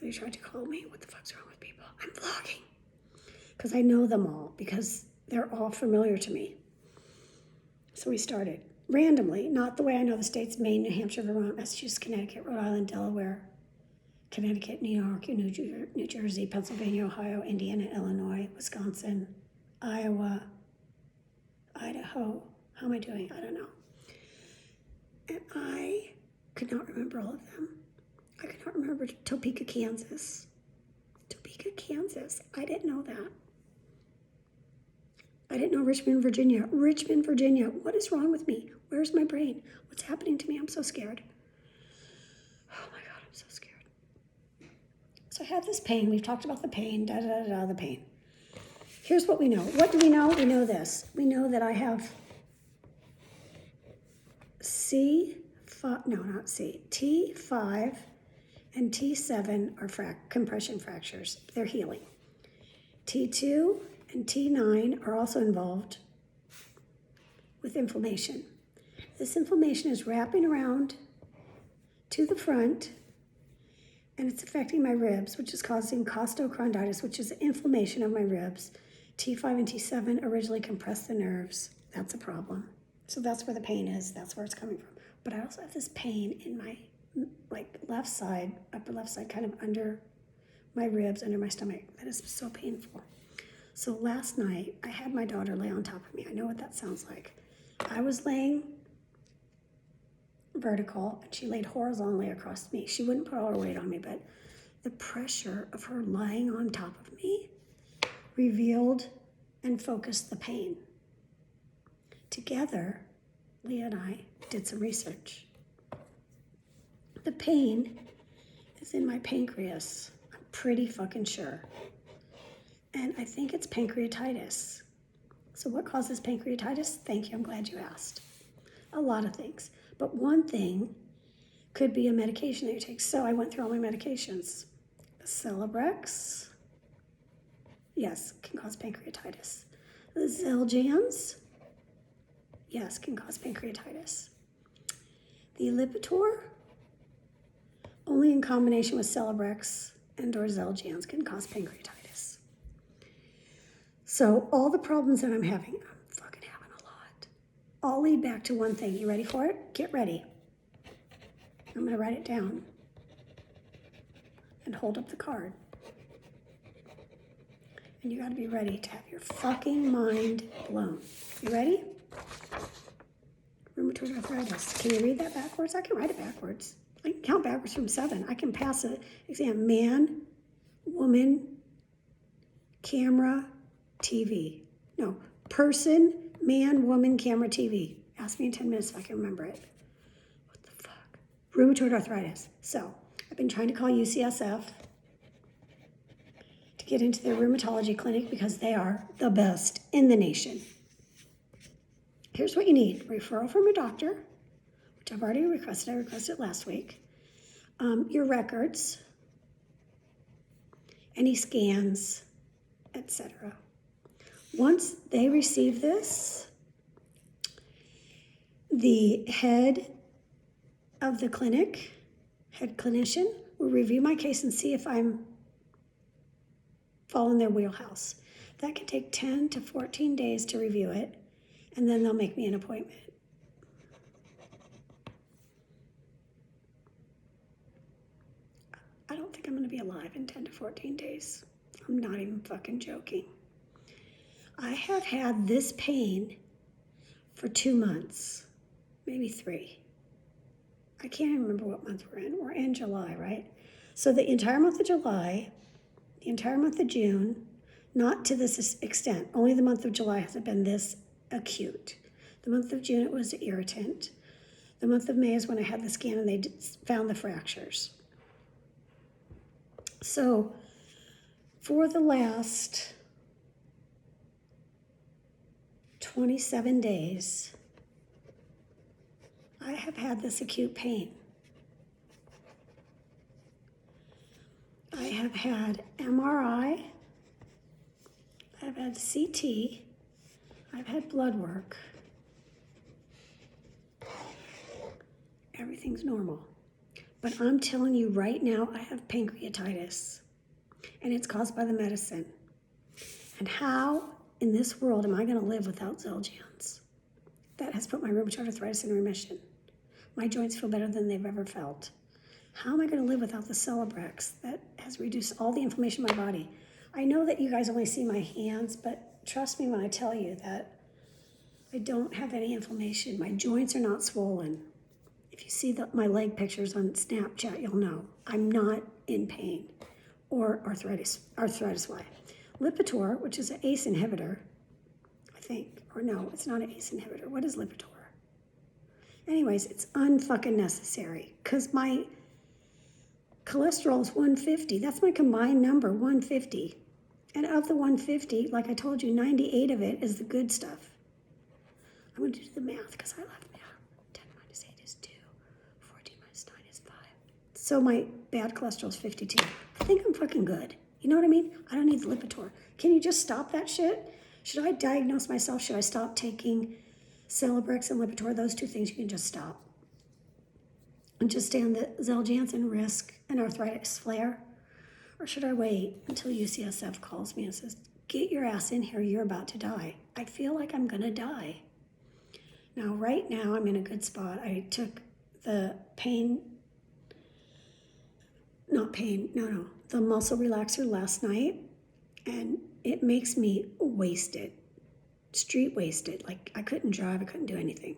Somebody tried to call me. What the fuck's wrong with people? I'm vlogging. Because I know them all, because they're all familiar to me. So we started randomly, not the way I know the states: Maine, New Hampshire, Vermont, Massachusetts, Connecticut, Rhode Island, Delaware, Connecticut, New York, New Jersey, Pennsylvania, Ohio, Indiana, Illinois, Wisconsin, Iowa, Idaho. How am I doing? I don't know. And I could not remember all of them. I could not remember Topeka, Kansas. Topeka, Kansas. I didn't know that. I didn't know Richmond, Virginia. Richmond, Virginia. What is wrong with me? Where's my brain? What's happening to me? I'm so scared. Oh my God, I'm so scared. So I have this pain. We've talked about the pain, the pain. Here's what we know. What do we know? We know this. We know that I have T5 and T7 are compression fractures. They're healing. T2 and T9 are also involved with inflammation. This inflammation is wrapping around to the front, and it's affecting my ribs, which is causing costochondritis, which is inflammation of my ribs. T5 and T7 originally compress the nerves. That's a problem. So that's where the pain is. That's where it's coming from. But I also have this pain in my left side, upper left side, kind of under my ribs, under my stomach. That is so painful. So last night, I had my daughter lay on top of me. I know what that sounds like. I was laying vertical, and she laid horizontally across me. She wouldn't put all her weight on me, but the pressure of her lying on top of me revealed and focused the pain. Together, Leah and I did some research. The pain is in my pancreas. I'm pretty fucking sure. And I think it's pancreatitis. So what causes pancreatitis? Thank you, I'm glad you asked. A lot of things. But one thing could be a medication that you take. So I went through all my medications. Celebrex, yes, can cause pancreatitis. The Xeljanz, yes, can cause pancreatitis. The Lipitor, only in combination with Celebrex and or Xeljanz, can cause pancreatitis. So all the problems that I'm having, I'm fucking having a lot, all lead back to one thing. You ready for it? Get ready. I'm going to write it down and hold up the card. And you got to be ready to have your fucking mind blown. You ready? Rheumatoid arthritis. Can you read that backwards? I can write it backwards. I can count backwards from 7. I can pass an exam. Man, woman, camera, TV. No, person, man, woman, camera, TV. Ask me in 10 minutes if I can remember it. What the fuck? Rheumatoid arthritis. So, I've been trying to call UCSF to get into their rheumatology clinic because they are the best in the nation. Here's what you need. Referral from your doctor, which I've already requested. I requested last week. Your records, any scans, etc. Once they receive this, the head of the clinic, head clinician, will review my case and see if I'm fall in their wheelhouse. That can take 10 to 14 days to review it, and then they'll make me an appointment. I don't think I'm going to be alive in 10 to 14 days. I'm not even fucking joking. I have had this pain for 2 months, maybe 3. I can't even remember what month we're in. We're in July, right? So the entire month of July, the entire month of June, not to this extent. Only the month of July hasn't been this acute. The month of June, it was irritant. The month of May is when I had the scan and they found the fractures. So for the last 27 days, I have had this acute pain. I have had MRI, I've had CT, I've had blood work. Everything's normal. But I'm telling you right now, I have pancreatitis, and it's caused by the medicine. And how in this world am I going to live without Xeljanz? That has put my rheumatoid arthritis in remission. My joints feel better than they've ever felt. How am I going to live without the Celebrex that has reduced all the inflammation in my body? I know that you guys only see my hands, but trust me when I tell you that I don't have any inflammation. My joints are not swollen. If you see my leg pictures on Snapchat, you'll know I'm not in pain or arthritis Y. Lipitor, which is an ACE inhibitor, I think, or no, it's not an ACE inhibitor. What is Lipitor? Anyways, it's unfucking necessary because my cholesterol is 150. That's my combined number, 150. And of the 150, like I told you, 98 of it is the good stuff. I'm going to do the math because I love math. 10 minus 8 is 2. 14 minus 9 is 5. So my bad cholesterol is 52. I think I'm fucking good. You know what I mean? I don't need the Lipitor. Can you just stop that shit? Should I diagnose myself? Should I stop taking Celebrex and Lipitor? Those two things you can just stop. And just stay on the Xeljanz and risk an arthritis flare? Or should I wait until UCSF calls me and says, get your ass in here, you're about to die? I feel like I'm going to die. Now, right now, I'm in a good spot. I took the the muscle relaxer last night, and it makes me wasted, street wasted. Like, I couldn't drive, I couldn't do anything.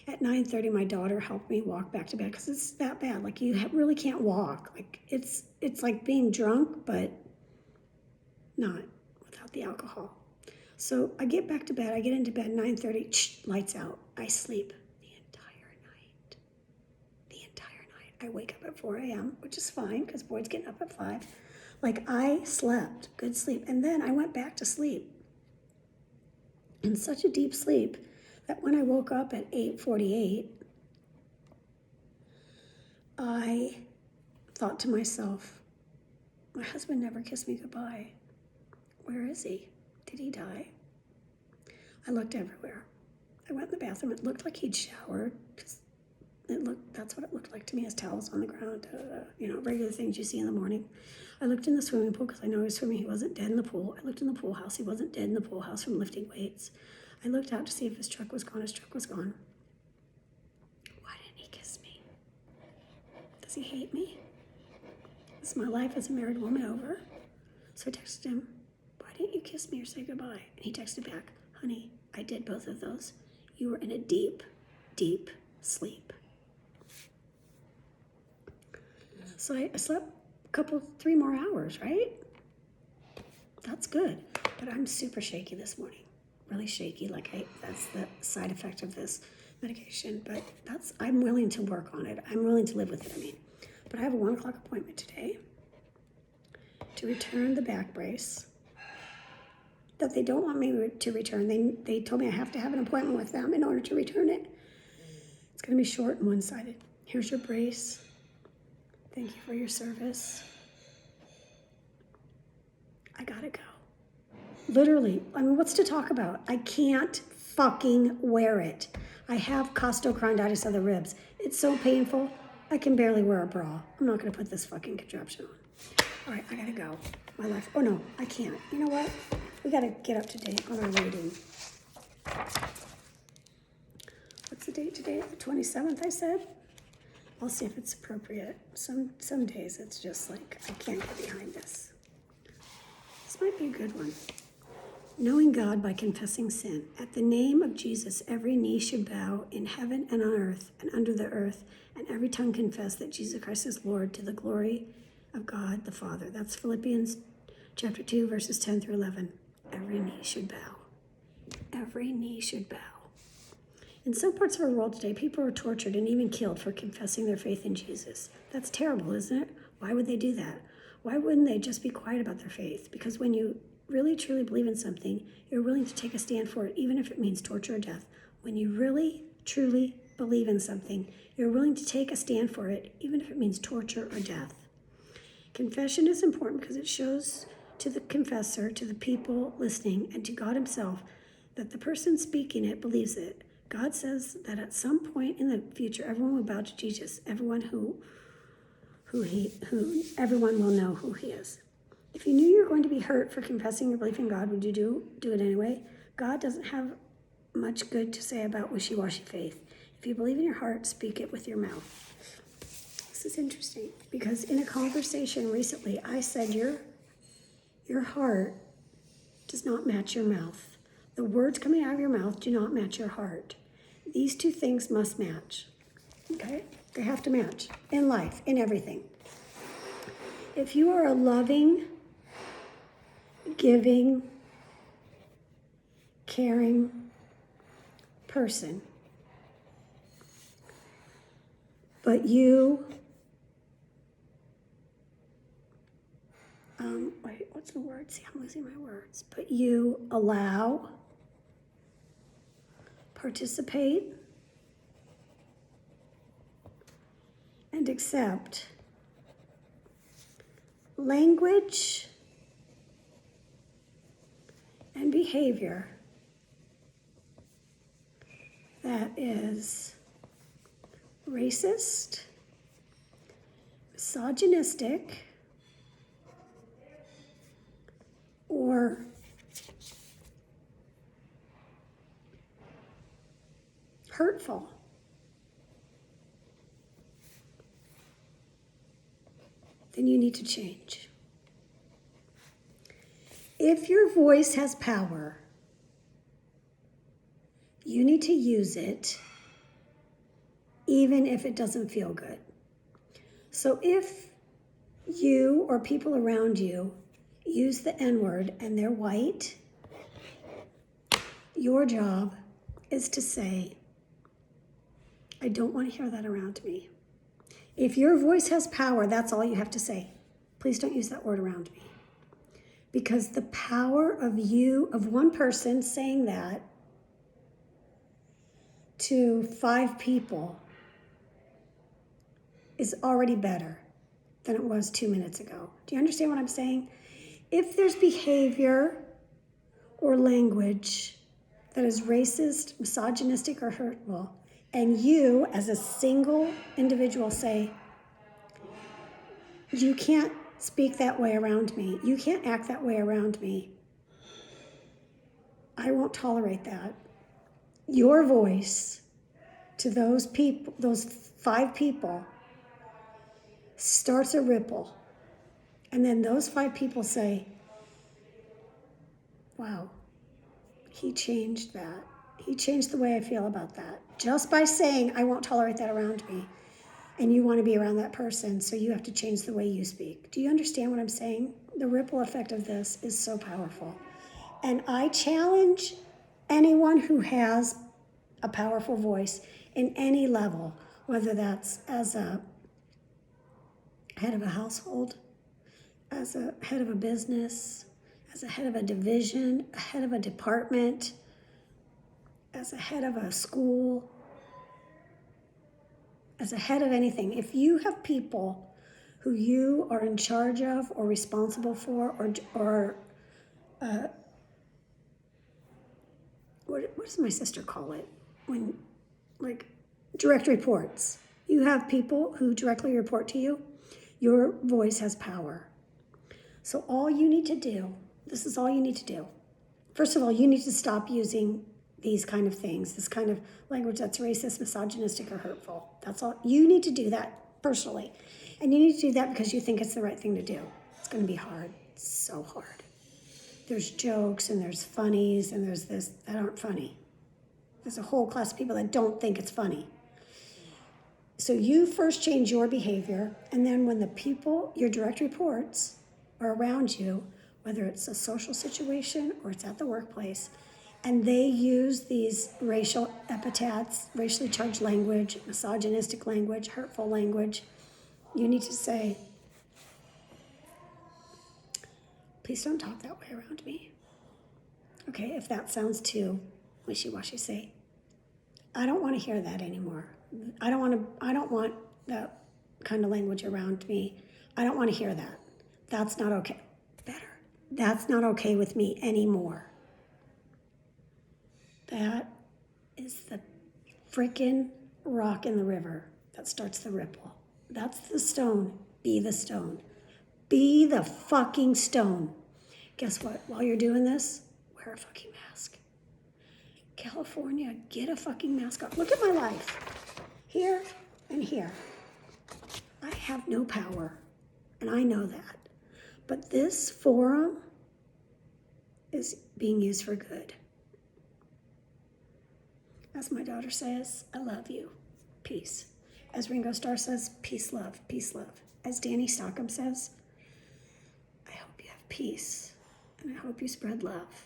At 9:30, my daughter helped me walk back to bed because it's that bad. Like, you really can't walk. Like, it's like being drunk, but not without the alcohol. So I get back to bed. I get into bed, 9:30, lights out. I sleep the entire night. The entire night. I wake up at 4 a.m., which is fine because Boyd's getting up at 5. Like, I slept, good sleep. And then I went back to sleep in such a deep sleep that when I woke up at 8:48, I thought to myself, my husband never kissed me goodbye. Where is he? Did he die? I looked everywhere. I went in the bathroom. It looked like he'd showered. That's what it looked like to me, as towels on the ground, regular things you see in the morning. I looked in the swimming pool because I know he was swimming. He wasn't dead in the pool. I looked in the pool house. He wasn't dead in the pool house from lifting weights. I looked out to see if his truck was gone. His truck was gone. Why didn't he kiss me? Does he hate me? Is my life as a married woman over? So I texted him, why didn't you kiss me or say goodbye? And he texted back, honey, I did both of those. You were in a deep, deep sleep. So I slept 3 more hours, right? That's good. But I'm super shaky this morning. Really shaky, that's the side effect of this medication. But I'm willing to work on it. I'm willing to live with it, But I have a 1 o'clock appointment today to return the back brace that they don't want me to return. They told me I have to have an appointment with them in order to return it. It's going to be short and one-sided. Here's your brace. Thank you for your service. I gotta go. Literally, what's to talk about? I can't fucking wear it. I have costochondritis of the ribs. It's so painful, I can barely wear a bra. I'm not gonna put this fucking contraption on. All right, I gotta go. My life, oh no, I can't. You know what? We gotta get up to date on our reading. What's the date today? The 27th, I said? I'll see if it's appropriate. Some days it's just like, I can't get behind this. This might be a good one. Knowing God by confessing sin. At the name of Jesus, every knee should bow in heaven and on earth and under the earth, and every tongue confess that Jesus Christ is Lord, to the glory of God the Father. That's Philippians chapter 2, verses 10 through 11. Every knee should bow. Every knee should bow. In some parts of our world today, people are tortured and even killed for confessing their faith in Jesus. That's terrible, isn't it? Why would they do that? Why wouldn't they just be quiet about their faith? Because when you really truly believe in something, you're willing to take a stand for it, even if it means torture or death. When you really truly believe in something, you're willing to take a stand for it, even if it means torture or death. Confession is important because it shows to the confessor, to the people listening, and to God himself that the person speaking it believes it. God says that at some point in the future, everyone will bow to Jesus. Everyone who who everyone will know who he is. If you knew you were going to be hurt for confessing your belief in God, would you do it anyway? God doesn't have much good to say about wishy-washy faith. If you believe in your heart, speak it with your mouth. This is interesting because in a conversation recently, I said your heart does not match your mouth. The words coming out of your mouth do not match your heart. These two things must match. Okay? They have to match in life, in everything. If you are a loving, giving, caring person, but you, wait, what's the word? See, I'm losing my words. But you allow, participate, and accept language and behavior that is racist, misogynistic, or hurtful, then you need to change. If your voice has power, you need to use it even if it doesn't feel good. So if you or people around you use the N-word and they're white, your job is to say, I don't want to hear that around me. If your voice has power, that's all you have to say. Please don't use that word around me. Because the power of one person saying that to 5 people is already better than it was 2 minutes ago. Do you understand what I'm saying? If there's behavior or language that is racist, misogynistic, or hurtful, and you as a single individual say, you can't speak that way around me, you can't act that way around me, I won't tolerate that. Your voice to those people, those 5 people, starts a ripple. And then those 5 people say, wow, he changed that. He changed the way I feel about that. Just by saying, I won't tolerate that around me. And you want to be around that person, so you have to change the way you speak. Do you understand what I'm saying? The ripple effect of this is so powerful. And I challenge anyone who has a powerful voice in any level, whether that's as a head of a household, as a head of a business, as a head of a division, a head of a department, as a head of a school, as a head of anything. If you have people who you are in charge of or responsible for, or what does my sister call it? When, like, direct reports. You have people who directly report to you. Your voice has power. So all you need to do, this is all you need to do. First of all, you need to stop using these kind of things, this kind of language that's racist, misogynistic, or hurtful. That's all. You need to do that personally. And you need to do that because you think it's the right thing to do. It's going to be hard. It's so hard. There's jokes and there's funnies and there's this that aren't funny. There's a whole class of people that don't think it's funny. So you first change your behavior, and then when the people, your direct reports, are around you, whether it's a social situation or it's at the workplace, and they use these racial epithets, racially charged language, misogynistic language, hurtful language, you need to say, please don't talk that way around me. Okay, if that sounds too wishy-washy, say, I don't want to hear that anymore. I don't want that kind of language around me. I don't want to hear that. That's not okay. Better. That's not okay with me anymore. That is the freaking rock in the river that starts the ripple. That's the stone Be the stone. Be the fucking stone. Guess what? While you're doing this, wear a fucking mask. California, get a fucking mask on. Look at my life. Here and here. I have no power, and I know that. But this forum is being used for good. As my daughter says, I love you. Peace. As Ringo Starr says, peace, love, peace, love. As Danny Stockham says, I hope you have peace, and I hope you spread love.